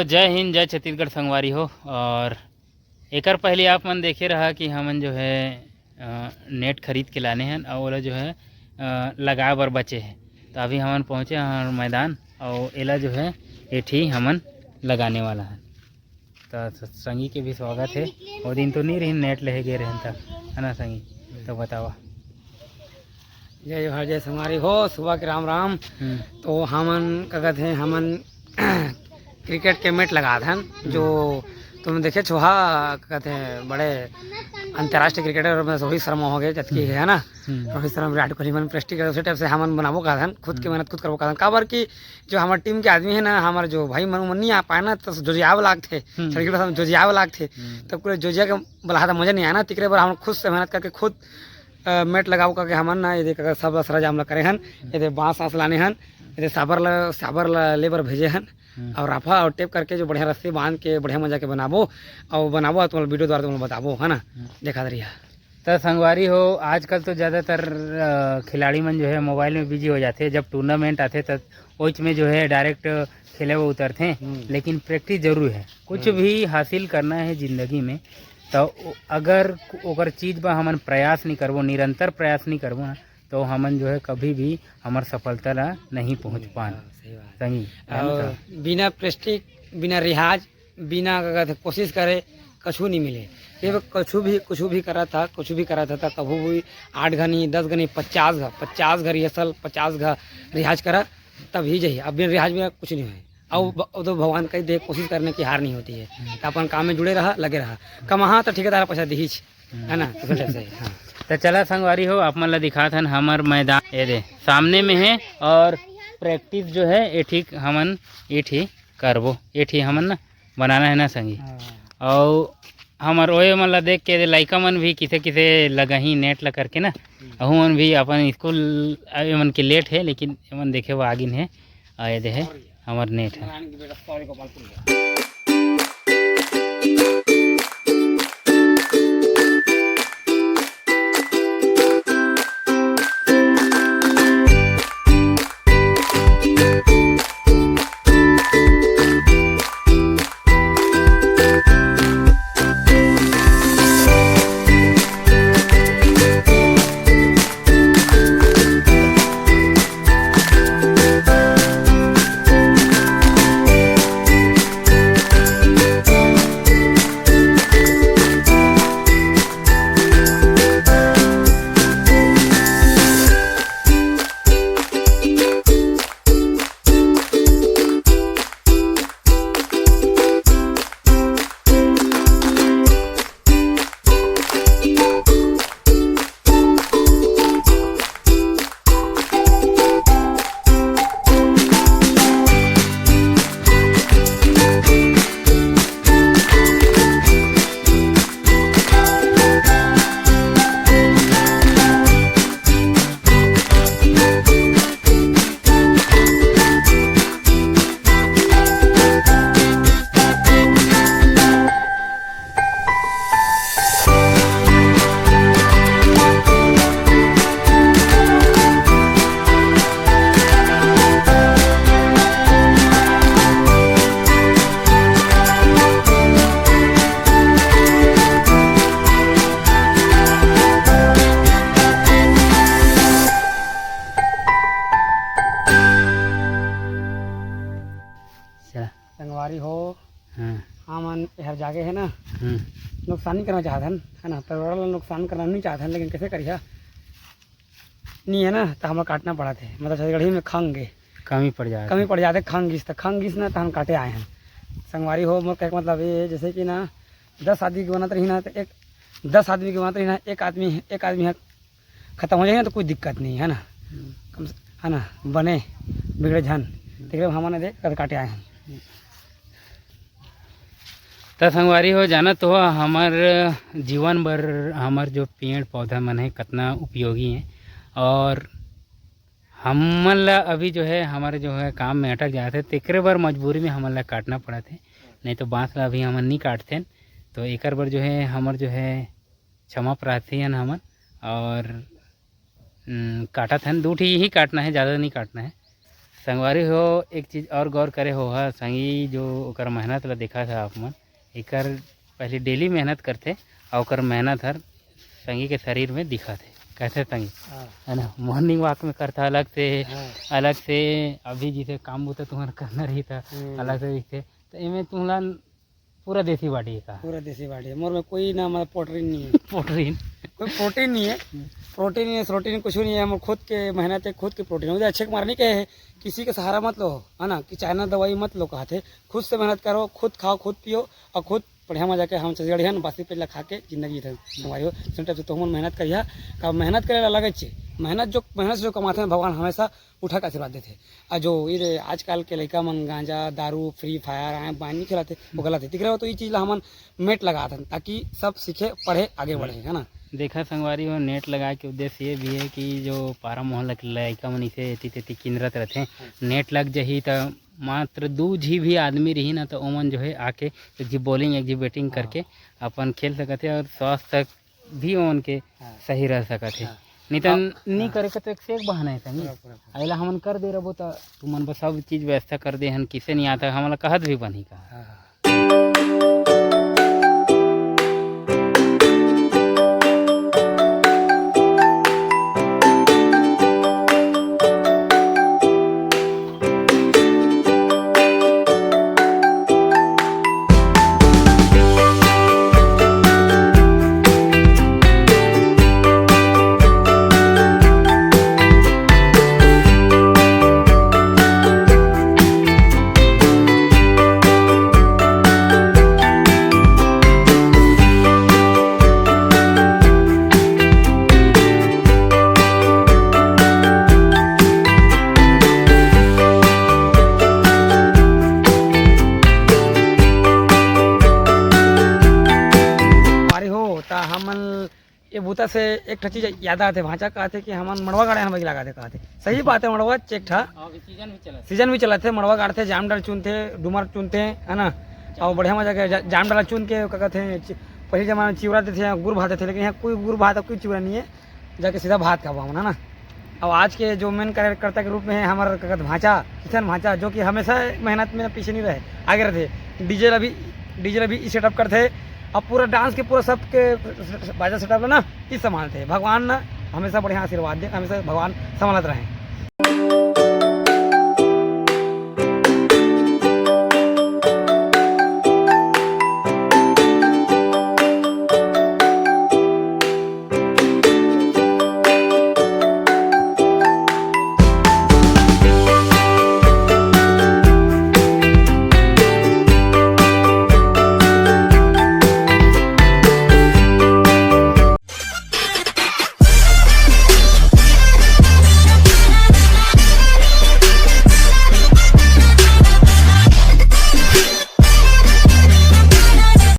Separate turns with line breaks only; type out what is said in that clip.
जय हिंद जय छत्तीसगढ़ संगवारी हो। और एकर पहले आप मन देखे रहा कि हमन जो है नेट खरीद के लाने हैं और ओला जो है लगाए बर बचे हैं। तो अभी हमन पहुँचे हैं मैदान और एला जो है एठी हमन लगाने वाला है। तो संगी के भी स्वागत है। वो दिन तो नहीं रही नेट ले गए रहन था, है ना संगी? तो बतावा।
जय जोहार जय संगवारी हो। सुबह के राम राम। तो हमन का कहते हैं हमन क्रिकेट के मैच लगा था जो तुम देखे छोहा कहते हैं बड़े अंतर्राष्ट्रीय क्रिकेटर में रोहित शर्मा हो गए जबकि है ना। रोहित शर्मा विराट कोहली मन प्रेस्टी उसी टाइप से हमन बनाबो का था, खुद की मेहनत खुद करबो का था। काबर की जो हमारे टीम के आदमी है ना, हमारे जो भाई मन नहीं आ पाए ना, तो जोजियाव लाग थे जोजियाव लाग थे तो पूरे जोजिया के बला मजा नहीं आया ना। तिकरे पर हम खुद से मेहनत करके खुद मैट लगाओ करके हमन ना ये सब सरजा हम करे हन। ये बाँस आँस लाने हन, ये साबर लेबर भेजे हन और राफा और टेप करके जो बढ़िया रस्सी बांध के बढ़िया मजा के बनाबो और तुम वीडियो द्वारा तुम बताबो, है ना। देखा दरिया
तो संगवारी हो, आजकल तो ज़्यादातर खिलाड़ी मन जो है मोबाइल में बिजी हो जाते हैं। जब टूर्नामेंट आते तब ओच में जो है डायरेक्ट खेले वो उतरते हैं, लेकिन प्रैक्टिस जरूर है। कुछ भी हासिल करना है ज़िंदगी में तो अगर ओकर चीज़ पर हमन प्रयास नहीं करबो, निरंतर प्रयास नहीं करबो ना, तो हमन जो है कभी भी हमार सफलता ला नहीं पहुँच पान। सही
बिना प्रेस्टिक बिना रिहाज बिना कोशिश करे कछु नहीं मिले। ये कुछ भी करा था कभी भी 8 घनी 10 घनी 50 घर रिहर्सल 50 घर रिहाज करा तब ही जाइए। अब बिना रिहाज में कुछ नहीं है। और तो भगवान कही दे कोशिश करने की हार नहीं होती है। तो अपन काम में जुड़े रहा, लगे रहा, कमा तो ठेकेदार पैसा दी है ना। हाँ।
तो चला संगवारी हो, आप मन ला दिखा था हमार मैदान ये दे सामने में है और प्रैक्टिस जो है ये ठीक हमन ये ठीक करबो, ये ठीक हमन ना बनाना है ना संगी। और हमार ओए मन ला देख के लइका मन भी किसे किसे लगा ही नेट ला करके ना, अहू मन भी अपन स्कूल मन के लेट है, लेकिन मन देखे वो आगिन है। ये दे है हमार नेट है।
संगवारी हो, हमन हर जागे है ना नुकसान नहीं करना चाहते है ना। परिवार ला नुकसान करना नहीं चाहते, लेकिन कैसे करिए नहीं है ना। तो हमें काटना पड़ा थे, मतलब छत्तीसगढ़ी में खंगे कमी पड़ जाते खंगिस ना। तो हम काटे आए हैं संगवारी हो। मोर कहने का मतलब ये जैसे कि ना 10 आदमी की बनाते रही ना, तो 10 आदमी की बनाते रही ना, एक आदमी खत्म हो जाएगा तो कोई दिक्कत नहीं है ना, है ना। बने बिगड़े झन ठीक है, हमने देख काटे आए हैं।
तो संगवारी हो, जाना तो हमार जीवन भर हमार जो पेड़ पौधा मन है कितना उपयोगी हैं। और हमन ला अभी जो है हमारे जो है काम में अटक जाते, तेकरे बार मजबूरी में हमन ला काटना पड़ा थे, नहीं तो बाँस ला अभी हमन नहीं काटते। तो एक बार जो है हमार जो है क्षमा प्रार्थी हैं हमन। और काटा था 2 ही काटना है, ज़्यादा नहीं काटना है। संगवारी हो एक चीज़ और गौर करे हो हा संगी जो ओकर मेहनत ला देखा था आप मन एकर पहले डेली मेहनत करते और ओकर मेहनत हर संगी के शरीर में दिखा थे कैसे संगी है ना मॉर्निंग वॉक में करता अलग से अभी जिसे काम होता तुम्हारा करना रही था अलग से दिखते तो इनमें तुम्हारा पूरा देसी बाटी है का
पूरा देसी बाटी है मोर में कोई ना मतलब प्रोटीन नहीं है
प्रोटीन
कोई प्रोटीन नहीं है प्रोटीन कुछ नहीं है हम खुद के मेहनत है खुद के प्रोटीन मुझे अच्छे मारने के है किसी का सहारा मत लो है ना कि चाइना दवाई मत लो कहते खुद से मेहनत करो खुद खाओ खुद पियो और खुद बढ़िया मजा के हम चढ़िया ना बासी पे खा के जिंदगी हमारी हो टाइप से तो हम मेहनत करिए का मेहनत करे अलग अच्छे मेहनत से जो कमाते हैं भगवान हमेशा उठा के आशीर्वाद देते और जो ये आजकल के लड़का मन गांजा दारू फ्री फायर आए बानी खिलाते वो गलत है दिख रहे हो तो ये चीज़ हमन मेट लगा दें ताकि सब सीखे पढ़े आगे बढ़े है ना।
देखा संगवारी हो नेट लगा के उद्देश्य ये भी है कि जो पारा मोहल्ला के लड़का मन इसे एती तेती किंदरत रहते नेट लग जाही तो मात्र 2 जी भी आदमी रही ना तो ओमन जो है आके एक जी बॉलिंग एक जी बैटिंग करके अपन खेल सकते और स्वास्थ्य भी ओमन के सही रह सकते नहीं तो नहीं करे के तो एक से एक बहाना है संगी अला हमन कर दे रहो तो तुमन बस सब चीज़ व्यवस्था कर दे हन किसे नहीं आता हमला कहत भी बनी का
ये बूता से एक चीज याद आते भाषा कहते कि हम मड़वा गाड़े हम लगा थे कहते सही बात है मड़वा चेक था सीजन भी चला थे मड़वा गाड़ते जाम डाल चुनते डूमर चुनते है ना और बढ़िया मजा के जाम डाला चुन के क्या कहते हैं पहले जमाने में चिवड़ा देते हैं गुड़ भाते थे लेकिन यहाँ कोई गुड़ भात कोई चिवड़ा नहीं है जाके सीधा भात खावा है ना। अब आज के जो मेन कार्यकर्ता के रूप में है हमारा क्या कहते भाषा किसान भाषा जो कि हमेशा मेहनत में पीछे नहीं रहे आगे रहते डीजे अभी सेटअप करते अब पूरा डांस के पूरा सबके बाजा सेटअप ना इस संभालते भगवान ना हमेशा बढ़िया आशीर्वाद दे हमेशा भगवान संभालते रहें।